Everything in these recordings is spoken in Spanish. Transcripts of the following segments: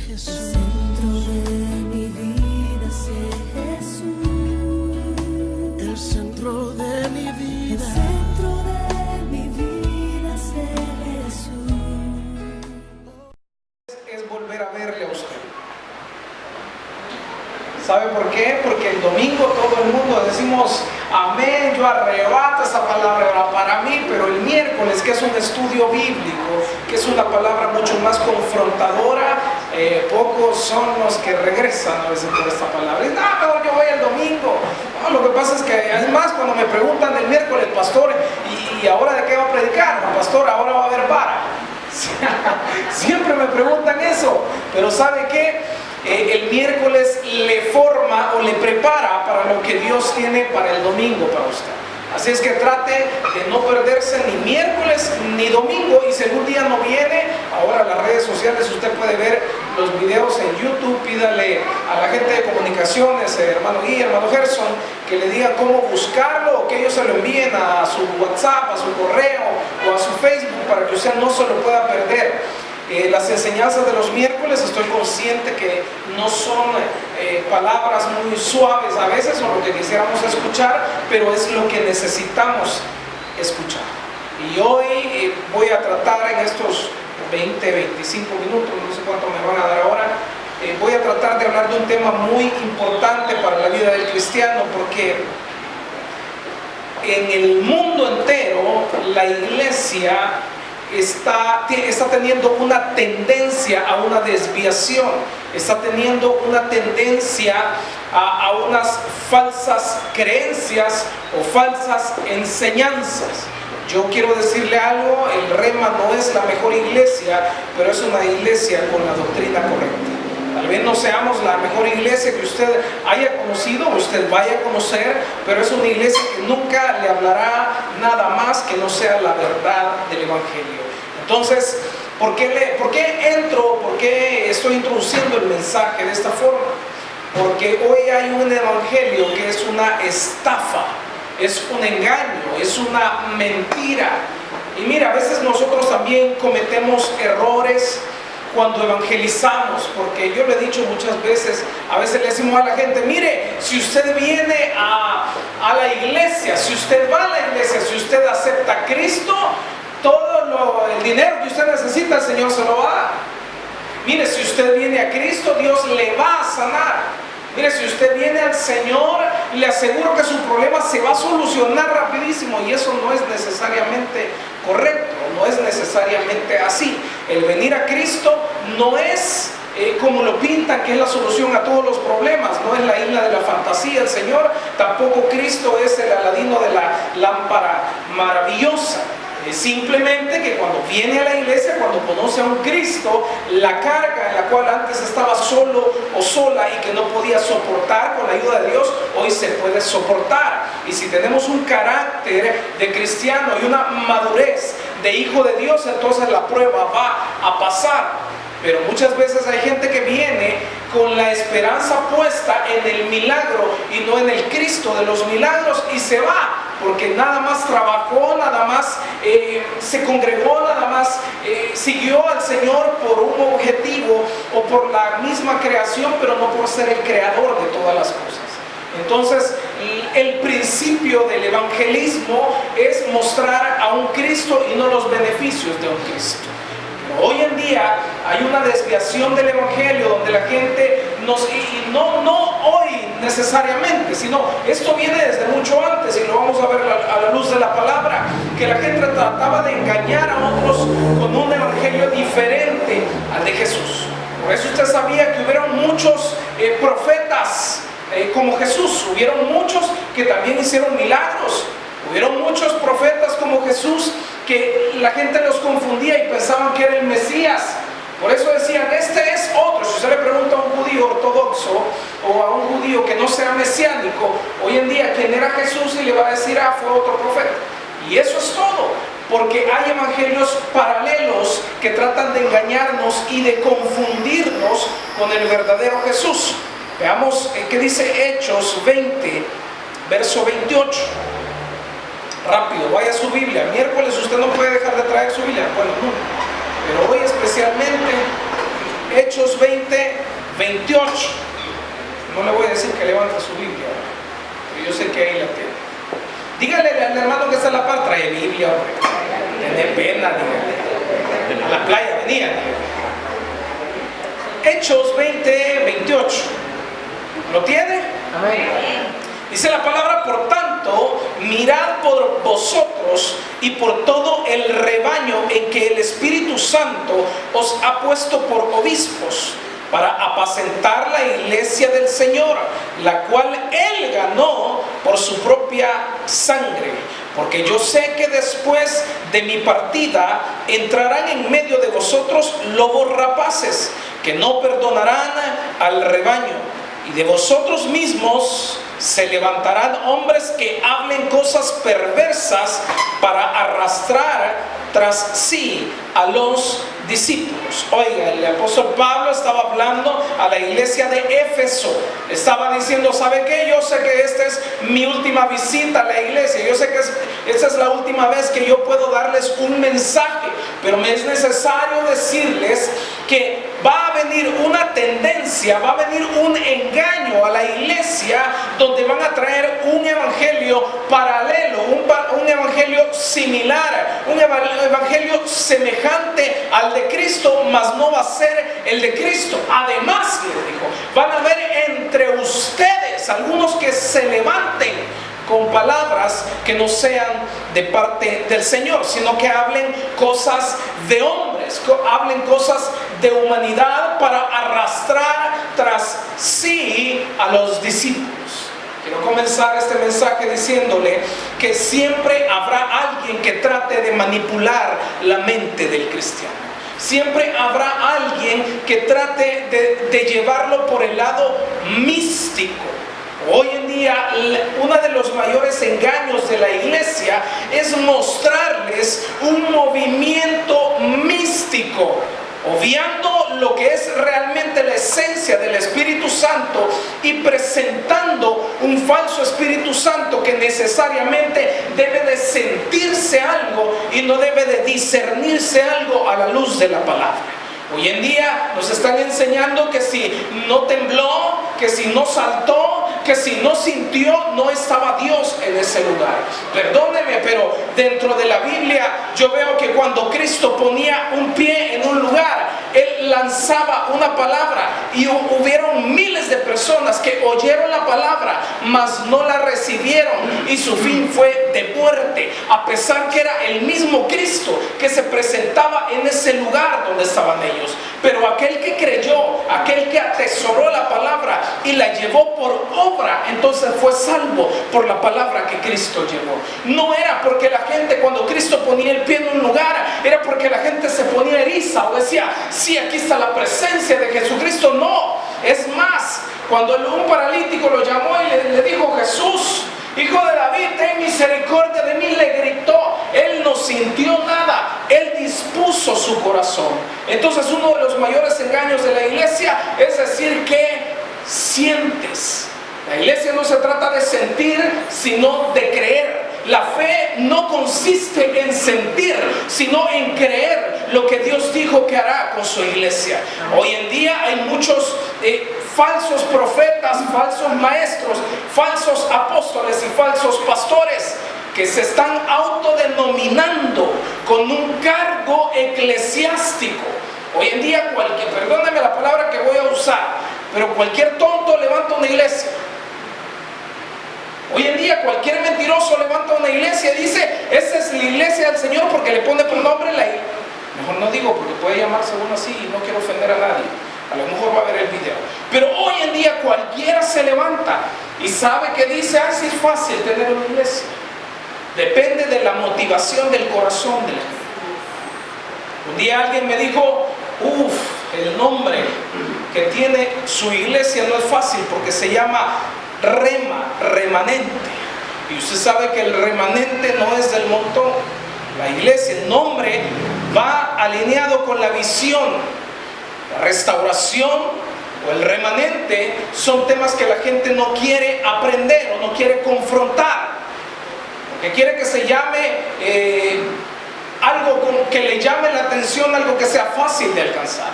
Jesús. El centro de mi vida sea Jesús. El centro de mi vida. El centro de mi vida sea Jesús. Es volver a verle a usted. ¿Sabe por qué? Porque el domingo todo el mundo decimos amén, yo arrebato esa palabra para mí, pero el miércoles, que es un estudio bíblico, que es una palabra mucho más confrontadora, pocos son los que regresan a veces por esta palabra. Y no, mejor yo voy el domingo. No, lo que pasa es que además cuando me preguntan el miércoles, pastor, ¿y ahora de qué va a predicar? No, pastor, ahora va a haber vara. Siempre me preguntan eso, pero ¿sabe qué? El miércoles le forma o le prepara para lo que Dios tiene para el domingo para usted. Así es que trate de no perderse ni miércoles ni domingo, y si algún día no viene, ahora en las redes sociales usted puede ver los videos en YouTube. Pídale a la gente de comunicaciones, hermano Guy, hermano Gerson, que le digan cómo buscarlo, o que ellos se lo envíen a su WhatsApp, a su correo o a su Facebook, para que usted no se lo pueda perder. Las enseñanzas de los miércoles, estoy consciente que no son palabras muy suaves a veces, o lo que quisiéramos escuchar, pero es lo que necesitamos escuchar. Y hoy voy a tratar en estos 20, 25 minutos, no sé cuánto me van a dar ahora, voy a tratar de hablar de un tema muy importante para la vida del cristiano, porque en el mundo entero la iglesia está teniendo una tendencia a una desviación, está teniendo una tendencia a unas falsas creencias o falsas enseñanzas. Yo quiero decirle algo: el Rema no es la mejor iglesia, pero es una iglesia con la doctrina correcta. Tal vez no seamos la mejor iglesia que usted haya conocido o usted vaya a conocer, pero es una iglesia que nunca le hablará nada más que no sea la verdad del Evangelio. Entonces, ¿por qué estoy introduciendo el mensaje de esta forma? Porque hoy hay un evangelio que es una estafa, es un engaño, es una mentira. Y mira, a veces nosotros también cometemos errores cuando evangelizamos, porque yo le he dicho muchas veces, a veces le decimos a la gente: mire, si usted viene a la iglesia, si usted va a la iglesia, si usted acepta a Cristo, todo el dinero que usted necesita, el Señor se lo va a dar. Mire, si usted viene a Cristo, Dios le va a sanar. Mire, si usted viene al Señor, le aseguro que su problema se va a solucionar rapidísimo, y eso no es necesariamente correcto, no es necesariamente así. El venir a Cristo no es como lo pintan, que es la solución a todos los problemas. No es la isla de la fantasía el Señor, tampoco Cristo es el Aladino de la lámpara maravillosa. Es simplemente que cuando viene a la iglesia, cuando conoce a un Cristo, la carga en la cual antes estaba solo o sola y que no podía soportar, con la ayuda de Dios, hoy se puede soportar. Y si tenemos un carácter de cristiano y una madurez de hijo de Dios, entonces la prueba va a pasar. Pero muchas veces hay gente que viene con la esperanza puesta en el milagro y no en el Cristo de los milagros, y se va porque nada más trabajó, nada más se congregó, nada más siguió al Señor por un objetivo o por la misma creación, pero no por ser el creador de todas las cosas. Entonces, el principio del evangelismo es mostrar a un Cristo y no los beneficios de un Cristo. Hoy en día hay una desviación del evangelio donde la gente no hoy necesariamente, sino esto viene desde mucho antes, y lo vamos a ver a la luz de la palabra, que la gente trataba de engañar a otros con un evangelio diferente al de Jesús. Por eso usted sabía que hubieron muchos profetas como Jesús, hubieron muchos que también hicieron milagros, hubieron muchos profetas como Jesús que la gente los confundía y pensaban que era el Mesías. Por eso decían: este es otro. Si usted le pregunta a un judío ortodoxo o a un judío que no sea mesiánico hoy en día quién era Jesús, y le va a decir: fue otro profeta. Y eso es todo, porque hay evangelios paralelos que tratan de engañarnos y de confundirnos con el verdadero Jesús. Veamos qué dice Hechos 20, verso 28. Rápido, vaya a su Biblia. Miércoles usted no puede dejar de traer su Biblia, bueno, no, pero hoy especialmente Hechos 20, 28. No le voy a decir que levante su Biblia, pero yo sé que ahí la tiene. Dígale al hermano que está en la par, trae Biblia, hombre. Tiene pena, dígale. A la playa venía. Hechos 20, 28. ¿Lo tiene? Amén. Dice la palabra: por tanto, mirad por vosotros y por todo el rebaño en que el Espíritu Santo os ha puesto por obispos, para apacentar la iglesia del Señor, la cual Él ganó por su propia sangre. Porque yo sé que después de mi partida entrarán en medio de vosotros lobos rapaces, que no perdonarán al rebaño. Y de vosotros mismos se levantarán hombres que hablen cosas perversas para arrastrar tras sí a los discípulos. Oiga, el apóstol Pablo estaba hablando a la iglesia de Éfeso. Estaba diciendo: ¿sabe qué? Yo sé que esta es mi última visita a la iglesia. Yo sé que esta es la última vez que yo puedo darles un mensaje. Pero me es necesario decirles que va a venir una tendencia, va a venir un engaño a la iglesia, donde van a traer un evangelio paralelo, un evangelio similar, un evangelio semejante al de Cristo, mas no va a ser el de Cristo. Además, les dijo, van a haber entre ustedes algunos que se levanten con palabras que no sean de parte del Señor, sino que hablen cosas de hombres, hablen cosas de humanidad para arrastrar tras sí a los discípulos. Quiero comenzar este mensaje diciéndole que siempre habrá alguien que trate de manipular la mente del cristiano. Siempre habrá alguien que trate de llevarlo por el lado místico. Hoy en día, uno de los mayores engaños de la iglesia es mostrarles un movimiento místico, obviando lo que es realmente la esencia del Espíritu Santo y presentando un falso Espíritu Santo que necesariamente debe de sentirse algo y no debe de discernirse algo a la luz de la palabra. Hoy en día nos están enseñando que si no tembló, que si no saltó, que si no sintió, no estaba Dios en ese lugar. Perdóneme, pero dentro de la Biblia yo veo que cuando Cristo ponía un pie en un lugar, Él lanzaba una palabra y hubieron miles de personas que oyeron la palabra, mas no la recibieron, y su fin fue de muerte, a pesar que era el mismo Cristo que se presentaba en ese lugar donde estaban ellos. Pero aquel que creyó, aquel que atesoró la palabra y la llevó por obra, entonces fue salvo por la palabra que Cristo llevó. No era porque la gente, cuando Cristo ponía el pie en un lugar, era porque la gente se ponía eriza o decía: sí, aquí está la presencia de Jesucristo. No, es más, cuando un paralítico lo llamó y le dijo: Jesús, Hijo de David, ten misericordia de mí, le gritó. Él no sintió nada, Él dispuso su corazón. Entonces, uno de los mayores engaños de la iglesia es decir que sientes. La iglesia no se trata de sentir, sino de creer. La fe no consiste en sentir, sino en creer lo que Dios dijo que hará con su iglesia. Hoy en día hay muchos falsos profetas, falsos maestros, falsos apóstoles y falsos pastores que se están autodenominando con un cargo eclesiástico. Hoy en día perdónenme la palabra que voy a usar, pero cualquier tonto levanta una iglesia. Hoy en día cualquier mentiroso levanta una iglesia y dice: esta es la iglesia del Señor, porque le pone por nombre la iglesia. Mejor no digo, porque puede llamarse uno así y no quiero ofender a nadie. A lo mejor va a ver el video. Pero hoy en día cualquiera se levanta y sabe que dice: así es fácil tener una iglesia. Depende de la motivación del corazón de la gente. Un día alguien me dijo: el nombre que tiene su iglesia no es fácil, porque se llama remanente. Y usted sabe que el remanente no es del montón. La iglesia, el nombre va alineado con la visión. La restauración o el remanente son temas que la gente no quiere aprender o no quiere confrontar, porque quiere que se llame algo que le llame la atención, algo que sea fácil de alcanzar.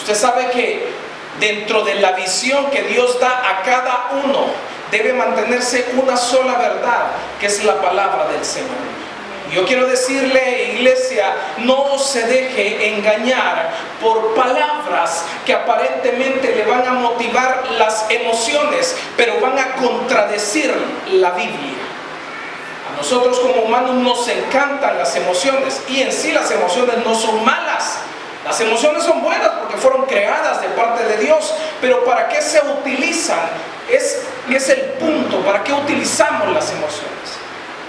Usted sabe que dentro de la visión que Dios da a cada uno, debe mantenerse una sola verdad, que es la palabra del Señor. Yo quiero decirle, iglesia, no se deje engañar por palabras que aparentemente le van a motivar las emociones, pero van a contradecir la Biblia. A nosotros como humanos nos encantan las emociones, y en sí las emociones no son malas. Las emociones son buenas porque fueron creadas de parte de Dios, pero ¿para qué se utilizan? Es el punto. ¿Para qué utilizamos las emociones?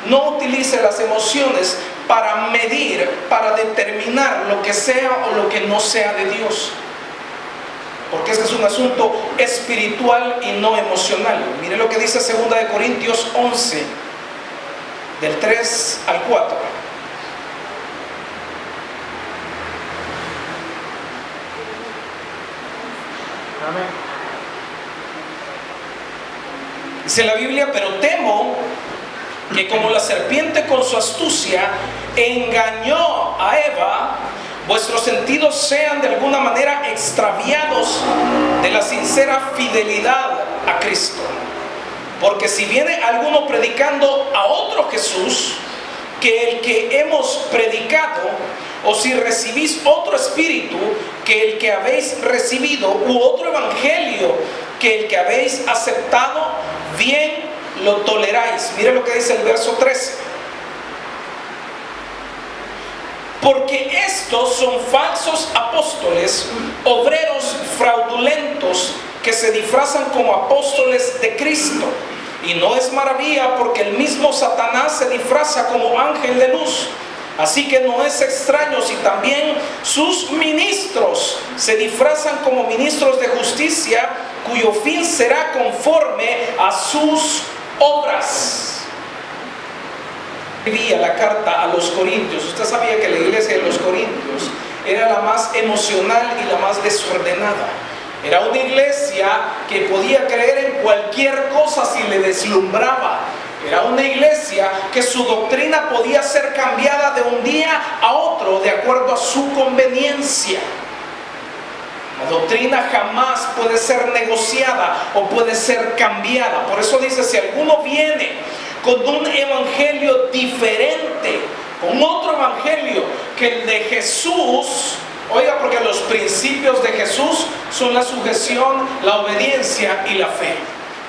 No utilice las emociones para medir, para determinar lo que sea o lo que no sea de Dios, porque este es un asunto espiritual y no emocional. Mire lo que dice 2 Corintios 11, del 3 al 4. Amén. Dice la Biblia: pero temo que como la serpiente con su astucia engañó a Eva, vuestros sentidos sean de alguna manera extraviados de la sincera fidelidad a Cristo. Porque si viene alguno predicando a otro Jesús que el que hemos predicado, o si recibís otro espíritu que el que habéis recibido, u otro evangelio que el que habéis aceptado, bien lo toleráis. Mire lo que dice el verso 13. Porque estos son falsos apóstoles, obreros fraudulentos, que se disfrazan como apóstoles de Cristo. Y no es maravilla, porque el mismo Satanás se disfraza como ángel de luz. Así que no es extraño si también sus ministros se disfrazan como ministros de justicia, cuyo fin será conforme a sus obras. Escribía la carta a los Corintios. Usted sabía que la iglesia de los Corintios era la más emocional y la más desordenada. Era una iglesia que podía creer en cualquier cosa si le deslumbraba. Era una iglesia que su doctrina podía ser cambiada de un día a otro de acuerdo a su conveniencia. La doctrina jamás puede ser negociada o puede ser cambiada. Por eso dice: si alguno viene con un evangelio diferente, con otro evangelio que el de Jesús, oiga, porque los principios de Jesús son la sujeción, la obediencia y la fe.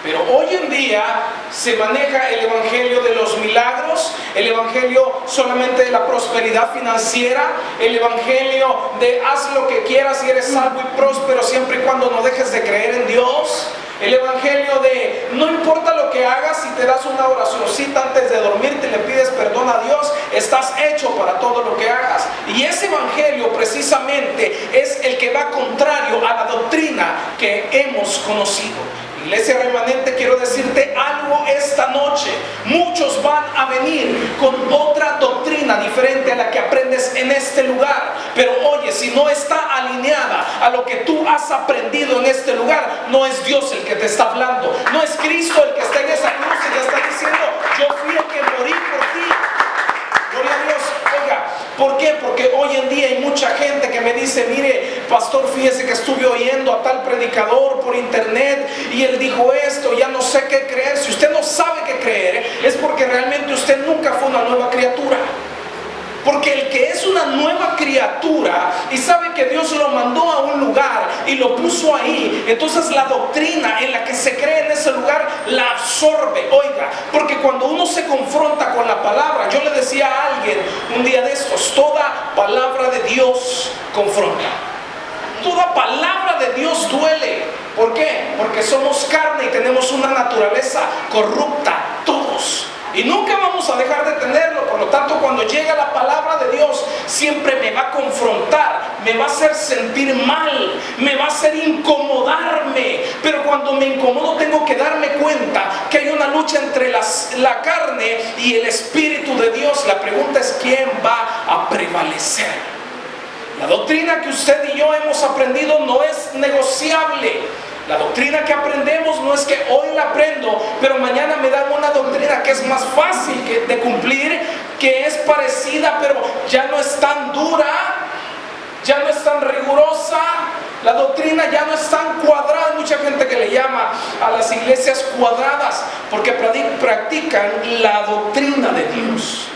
Pero hoy en día se maneja el evangelio de los milagros, el evangelio solamente de la prosperidad financiera, el evangelio de haz lo que quieras y eres salvo y próspero siempre y cuando no dejes de creer en Dios. El evangelio de no importa lo que hagas, si te das una oracioncita antes de dormirte y le pides perdón a Dios, estás hecho para todo lo que hagas. Y ese evangelio precisamente es el que va contrario a la doctrina que hemos conocido. Iglesia remanente, quiero decirte algo esta noche. Muchos van a venir con otra doctrina diferente a la que aprendes en este lugar. Pero oye, si no está alineada a lo que tú has aprendido en este lugar, no es Dios el que te está hablando. No es Cristo el que está en esa cruz y te está diciendo: yo fui el que morí por ti. Gloria a Dios. Oiga, ¿por qué? Porque hoy en día hay mucha gente que me dice: mire, pastor, fíjese que estuve oyendo a tal predicador por internet y él dijo esto, ya no sé qué creer. Si usted no sabe qué creer, es porque realmente usted nunca fue una nueva criatura. Porque el que es una nueva criatura y sabe que Dios lo mandó a un lugar y lo puso ahí, entonces la doctrina en la que se cree en ese lugar la absorbe. Oiga, porque cuando uno se confronta con la palabra, yo le decía a alguien un día de estos: toda palabra de Dios confronta. Toda palabra de Dios duele. ¿Por qué? Porque somos carne y tenemos una naturaleza corrupta, todos. Y nunca vamos a dejar de tenerlo. Por lo tanto, cuando llega la palabra de Dios, siempre me va a confrontar, me va a hacer sentir mal, me va a hacer incomodarme. Pero cuando me incomodo, tengo que darme cuenta que hay una lucha entre la carne y el Espíritu de Dios. La pregunta es: ¿quién va a prevalecer? La doctrina que usted y yo hemos aprendido no es negociable. La doctrina que aprendemos no es que hoy la aprendo, pero mañana me dan una doctrina que es más fácil de cumplir, que es parecida, pero ya no es tan dura, ya no es tan rigurosa, La doctrina ya no es tan cuadrada. Hay mucha gente que le llama a las iglesias cuadradas porque practican la doctrina de Dios.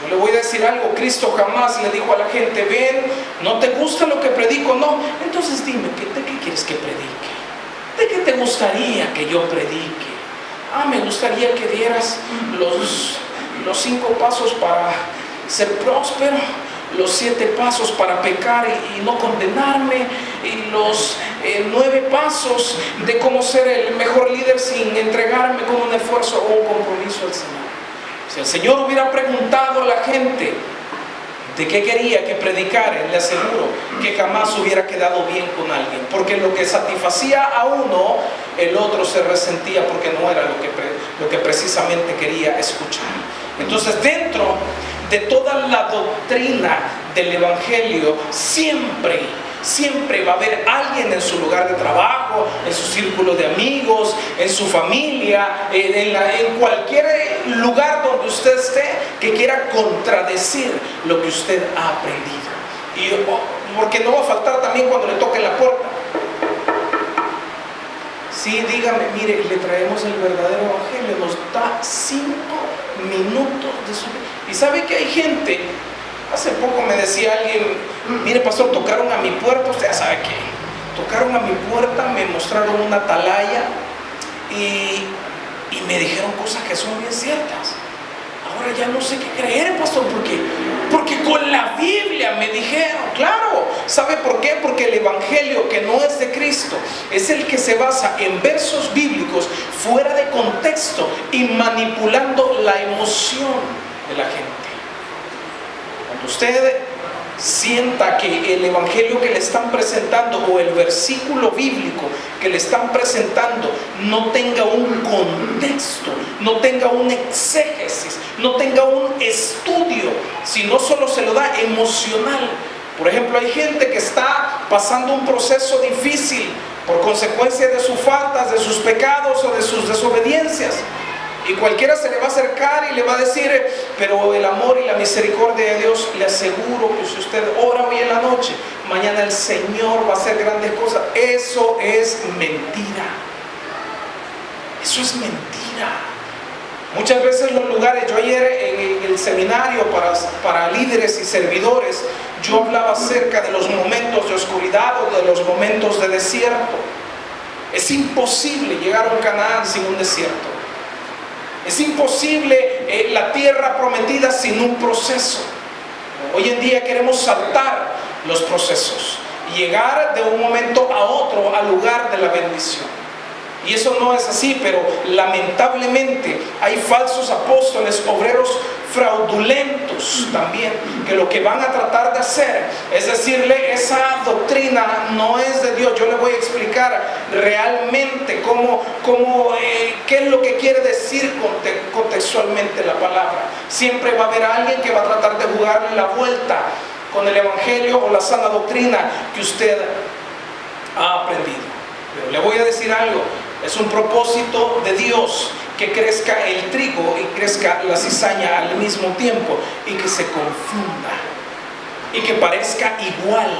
Yo le voy a decir algo: Cristo jamás le dijo a la gente: ven, ¿no te gusta lo que predico? No, entonces dime, ¿de qué quieres que predique? ¿De qué te gustaría que yo predique? Me gustaría que dieras los 5 pasos para ser próspero, los 7 pasos para pecar y no condenarme, y los 9 pasos de cómo ser el mejor líder sin entregarme con un esfuerzo o un compromiso al Señor. Si el Señor hubiera preguntado a la gente de qué quería que predicara, le aseguro que jamás hubiera quedado bien con alguien, porque lo que satisfacía a uno, el otro se resentía porque no era lo que precisamente quería escuchar. Entonces, dentro de toda la doctrina del Evangelio, siempre va a haber alguien en su lugar de trabajo, en su círculo de amigos, en su familia, en cualquier lugar donde usted esté, que quiera contradecir lo que usted ha aprendido. Y porque no va a faltar también cuando le toque la puerta: sí, dígame, mire, le traemos el verdadero evangelio, nos da 5 minutos de su vida. Y sabe que hay gente. Hace poco me decía alguien: mire, pastor, tocaron a mi puerta. Usted ya sabe que tocaron a mi puerta, me mostraron una atalaya y me dijeron cosas que son bien ciertas. Ahora ya no sé qué creer, pastor, porque con la Biblia me dijeron. Claro, ¿sabe por qué? Porque el evangelio que no es de Cristo es el que se basa en versos bíblicos fuera de contexto y manipulando la emoción de la gente. Cuando usted sienta que el evangelio que le están presentando o el versículo bíblico que le están presentando no tenga un contexto, no tenga un exégesis, no tenga un estudio, sino solo se lo da emocional. Por ejemplo, hay gente que está pasando un proceso difícil por consecuencia de sus faltas, de sus pecados o de sus desobediencias. Y cualquiera se le va a acercar y le va a decir: pero el amor y la misericordia de Dios, le aseguro que si usted ora hoy en la noche, mañana el Señor va a hacer grandes cosas. Eso es mentira. Eso es mentira. Muchas veces los lugares, yo ayer en el seminario para líderes y servidores, yo hablaba acerca de los momentos de oscuridad o de los momentos de desierto. Es imposible llegar a un Canaán sin un desierto. Es imposible la tierra prometida sin un proceso. Hoy en día queremos saltar los procesos y llegar de un momento a otro al lugar de la bendición. Y eso no es así, pero lamentablemente hay falsos apóstoles, obreros fraudulentos también, que lo que van a tratar de hacer es decirle: esa doctrina no es de Dios. Yo le voy a explicar realmente qué es lo que quiere decir contextualmente la palabra. Siempre va a haber alguien que va a tratar de jugarle la vuelta con el evangelio o la sana doctrina que usted ha aprendido. Pero le voy a decir algo: es un propósito de Dios que crezca el trigo y crezca la cizaña al mismo tiempo, y que se confunda y que parezca igual.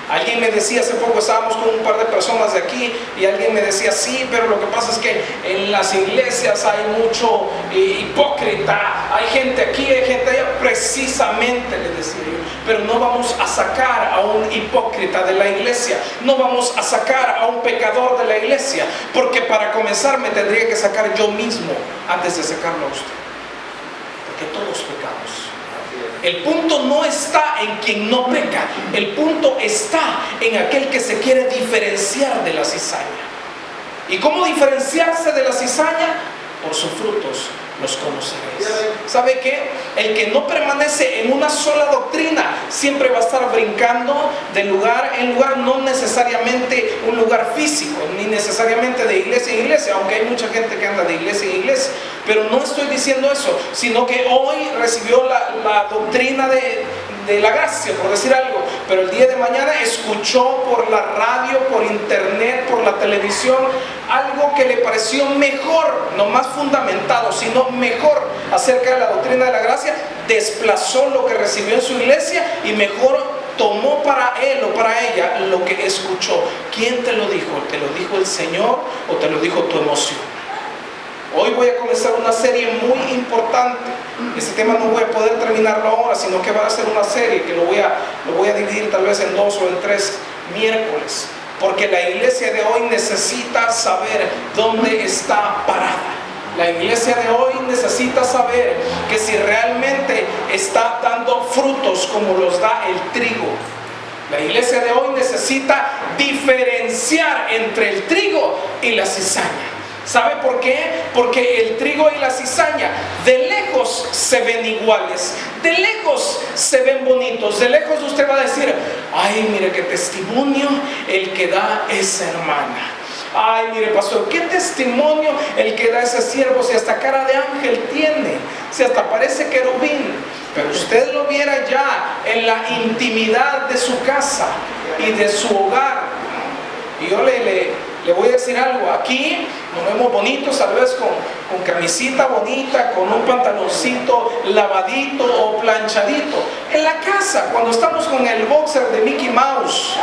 Alguien me decía, hace poco estábamos con un par de personas de aquí, y alguien me decía: sí, pero lo que pasa es que en las iglesias hay mucho hipócrita, hay gente aquí, hay gente allá. Precisamente, le decía yo, pero no vamos a sacar a un hipócrita de la iglesia, no vamos a sacar a un pecador de la iglesia, porque para comenzar me tendría que sacar yo mismo antes de sacarlo a usted, porque todos pecamos. El punto no está en quien no peca, el punto está en aquel que se quiere diferenciar de la cizaña. ¿Y cómo diferenciarse de la cizaña? Por sus frutos los conoceréis. ¿Sabe qué? El que no permanece en una sola doctrina siempre va a estar brincando de lugar en lugar, no necesariamente un lugar físico, ni necesariamente de iglesia en iglesia, aunque hay mucha gente que anda de iglesia en iglesia. Pero no estoy diciendo eso, sino que hoy recibió la doctrina de la gracia, por decir algo, pero el día de mañana escuchó por la radio, por internet, por la televisión, algo que le pareció mejor, no más fundamentado, sino mejor acerca de la doctrina de la gracia, desplazó lo que recibió en su iglesia y mejor tomó para él o para ella lo que escuchó. ¿Quién te lo dijo? ¿Te lo dijo el Señor o te lo dijo tu emoción? Hoy voy a comenzar una serie muy importante. Este tema no voy a poder terminarlo ahora, sino que va a ser una serie que lo voy a dividir tal vez en 2 o en 3 miércoles. Porque la iglesia de hoy necesita saber dónde está parada. La iglesia de hoy necesita saber que si realmente está dando frutos como los da el trigo. La iglesia de hoy necesita diferenciar entre el trigo y la cizaña. ¿Sabe por qué? Porque el trigo y la cizaña de lejos se ven iguales, de lejos se ven bonitos, de lejos usted va a decir: ay, mire qué testimonio el que da esa hermana. Ay, mire, pastor, qué testimonio el que da ese siervo, si hasta cara de ángel tiene, si hasta parece querubín. Pero usted lo viera ya en la intimidad de su casa y de su hogar. Y yo le voy a decir algo. Aquí nos vemos bonitos, tal vez con camisita bonita, con un pantaloncito lavadito o planchadito. En la casa, cuando estamos con el boxer de Mickey Mouse,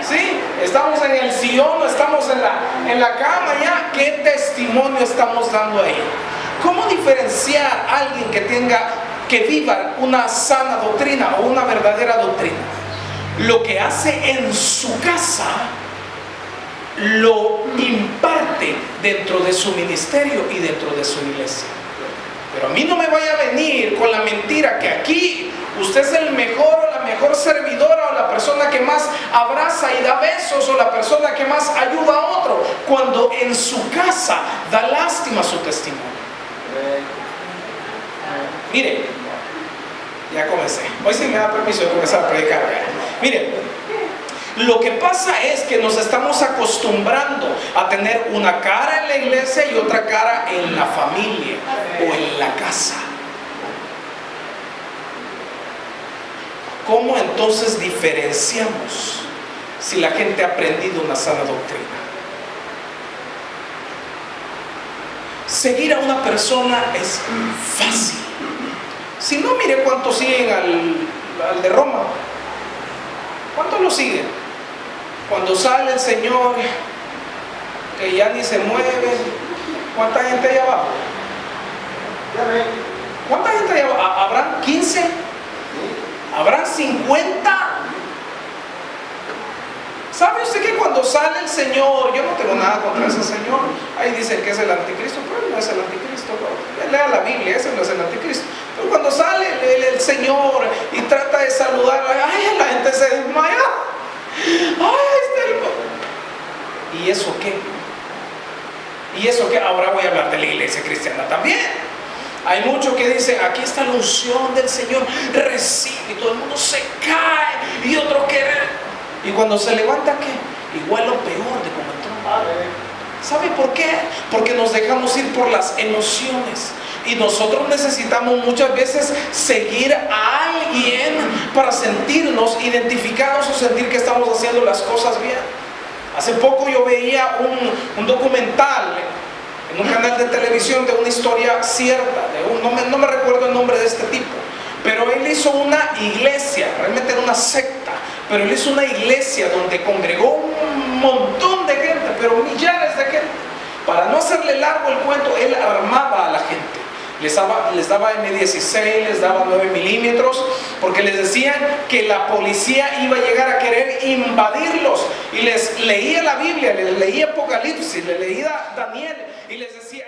¿sí? Estamos en el sillón, estamos en la cama ya. ¿Qué testimonio estamos dando ahí? ¿Cómo diferenciar a alguien que viva una sana doctrina o una verdadera doctrina? Lo que hace en su casa lo imparte dentro de su ministerio y dentro de su iglesia. Pero a mí no me vaya a venir con la mentira que aquí usted es el mejor o la mejor servidora o la persona que más abraza y da besos o la persona que más ayuda a otro, cuando en su casa da lástima su testimonio. Mire, ya comencé. Hoy sí me da permiso de comenzar a predicar. Mire, lo que pasa es que nos estamos acostumbrando a tener una cara en la iglesia y otra cara en la familia o en la casa. ¿Cómo entonces diferenciamos si la gente ha aprendido una sana doctrina? Seguir a una persona es fácil. Si no, mire cuántos siguen al de Roma. ¿Cuántos lo siguen? Cuando sale el Señor, que ya ni se mueve, ¿cuánta gente allá abajo? ¿Cuánta gente allá abajo? ¿Habrán 15? ¿Habrán 50? ¿Sabe usted que cuando sale el Señor, yo no tengo nada contra ese Señor, ahí dicen que es el anticristo, pero él no es el anticristo, lea la Biblia, ese no es el anticristo. Pero cuando sale el Señor y trata de saludar, ay, la gente se desmaya. ¿Y eso qué? ¿Y eso qué? Ahora voy a hablar de la iglesia cristiana también. Hay muchos que dicen: aquí está la unción del Señor, recibe, y todo el mundo se cae, y otro que... Y cuando se levanta, ¿qué? Igual o peor de como entró. ¿Sabe por qué? Porque nos dejamos ir por las emociones. Y nosotros necesitamos muchas veces seguir a alguien para sentirnos identificados o sentir que estamos haciendo las cosas bien. Hace poco yo veía un documental en un canal de televisión de una historia cierta, no me recuerdo el nombre de este tipo, pero él hizo una iglesia, realmente era una secta, pero él hizo una iglesia donde congregó un montón de gente, pero millares de gente. Para no hacerle largo el cuento, él armaba a la gente. Les daba M16, les daba 9 milímetros, porque les decían que la policía iba a llegar a querer invadirlos. Y les leía la Biblia, les leía Apocalipsis, les leía Daniel, y les decía: